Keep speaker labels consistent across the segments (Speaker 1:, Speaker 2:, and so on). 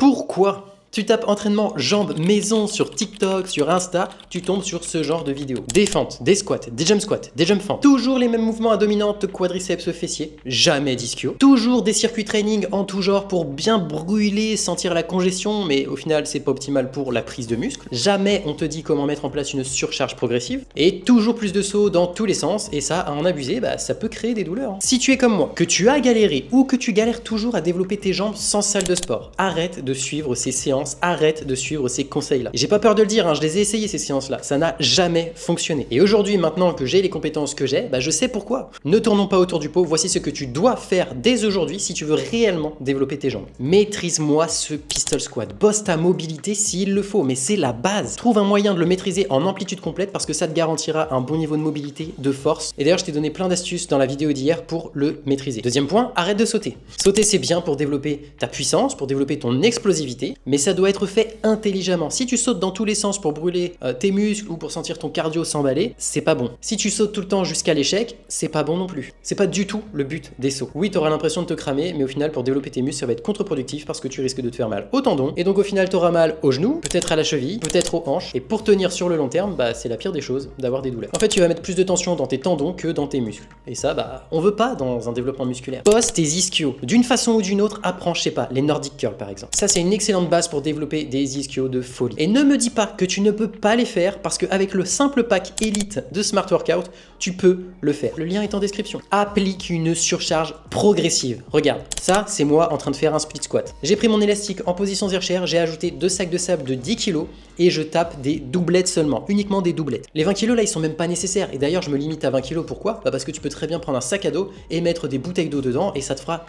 Speaker 1: Pourquoi? Tu tapes entraînement jambes maison sur TikTok, sur Insta, tu tombes sur ce genre de vidéos. Des fentes, des squats, des jump squats, des jump fentes. Toujours les mêmes mouvements à dominante, quadriceps fessiers, jamais d'ischio. Toujours des circuits training en tout genre pour bien brûler, sentir la congestion, mais au final c'est pas optimal pour la prise de muscle. Jamais on te dit comment mettre en place une surcharge progressive. Et toujours plus de sauts dans tous les sens, et ça, à en abuser, ça peut créer des douleurs. Si tu es comme moi, que tu as galéré ou que tu galères toujours à développer tes jambes sans salle de sport, arrête de suivre ces séances. Arrête de suivre ces conseils-là. J'ai pas peur de le dire, je les ai essayés ces séances-là. Ça n'a jamais fonctionné. Et aujourd'hui, maintenant que j'ai les compétences que j'ai, je sais pourquoi. Ne tournons pas autour du pot. Voici ce que tu dois faire dès aujourd'hui si tu veux réellement développer tes jambes. Maîtrise-moi ce pistol squat. Bosse ta mobilité s'il le faut, mais c'est la base. Trouve un moyen de le maîtriser en amplitude complète parce que ça te garantira un bon niveau de mobilité, de force. Et d'ailleurs, je t'ai donné plein d'astuces dans la vidéo d'hier pour le maîtriser. Deuxième point, arrête de sauter. Sauter, c'est bien pour développer ta puissance, pour développer ton explosivité, mais ça doit être fait intelligemment. Si tu sautes dans tous les sens pour brûler tes muscles ou pour sentir ton cardio s'emballer, c'est pas bon. Si tu sautes tout le temps jusqu'à l'échec, c'est pas bon non plus. C'est pas du tout le but des sauts. Oui, tu auras l'impression de te cramer, mais au final, pour développer tes muscles, ça va être contre-productif parce que tu risques de te faire mal au tendon. Et donc au final, tu auras mal au genou, peut-être à la cheville, peut-être aux hanches. Et pour tenir sur le long terme, c'est la pire des choses d'avoir des douleurs. En fait, tu vas mettre plus de tension dans tes tendons que dans tes muscles. Et ça, on veut pas dans un développement musculaire. Bosse tes ischios. D'une façon ou d'une autre, apprends, je sais pas, les Nordic curls par exemple. Ça, c'est une excellente base pour développer des ischios de folie. Et ne me dis pas que tu ne peux pas les faire parce qu'avec le simple pack Elite de Smart Workout, tu peux le faire. Le lien est en description. Applique une surcharge progressive. Regarde, ça c'est moi en train de faire un split squat. J'ai pris mon élastique en position Zercher, j'ai ajouté 2 sacs de sable de 10 kg et je tape des doublettes seulement, uniquement des doublettes. Les 20 kg là, ils sont même pas nécessaires. Et d'ailleurs, je me limite à 20 kg. Pourquoi? Parce que tu peux très bien prendre un sac à dos et mettre des bouteilles d'eau dedans et ça te fera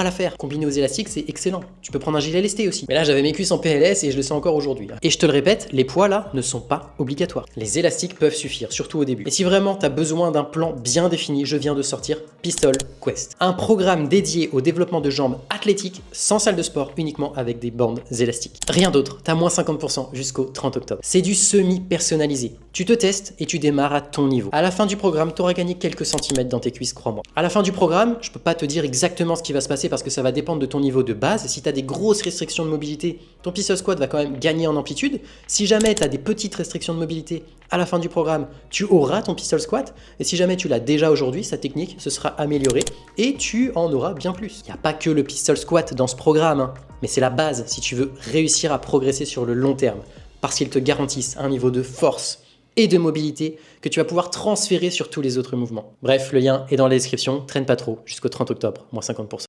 Speaker 1: l'affaire. Combiné aux élastiques, c'est excellent. Tu peux prendre un gilet lesté aussi. Mais là, j'avais mes cuisses en PLS et je le sais encore aujourd'hui. Et je te le répète, les poids là ne sont pas obligatoires. Les élastiques peuvent suffire, surtout au début. Et si vraiment tu as besoin d'un plan bien défini, je viens de sortir Pistol Quest. Un programme dédié au développement de jambes athlétiques sans salle de sport, uniquement avec des bandes élastiques. Rien d'autre. T'as moins 50% jusqu'au 30 octobre. C'est du semi-personnalisé. Tu te testes et tu démarres à ton niveau. À la fin du programme, tu auras gagné quelques centimètres dans tes cuisses, crois-moi. À la fin du programme, je peux pas te dire exactement ce qui va se passer parce que ça va dépendre de ton niveau de base. Si tu as des grosses restrictions de mobilité, ton pistol squat va quand même gagner en amplitude. Si jamais tu as des petites restrictions de mobilité, à la fin du programme, tu auras ton pistol squat. Et si jamais tu l'as déjà aujourd'hui, sa technique se sera améliorée et tu en auras bien plus. Il n'y a pas que le pistol squat dans ce programme, mais c'est la base si tu veux réussir à progresser sur le long terme parce qu'ils te garantissent un niveau de force et de mobilité que tu vas pouvoir transférer sur tous les autres mouvements. Bref, le lien est dans la description, traîne pas trop, jusqu'au 30 octobre, moins 50%.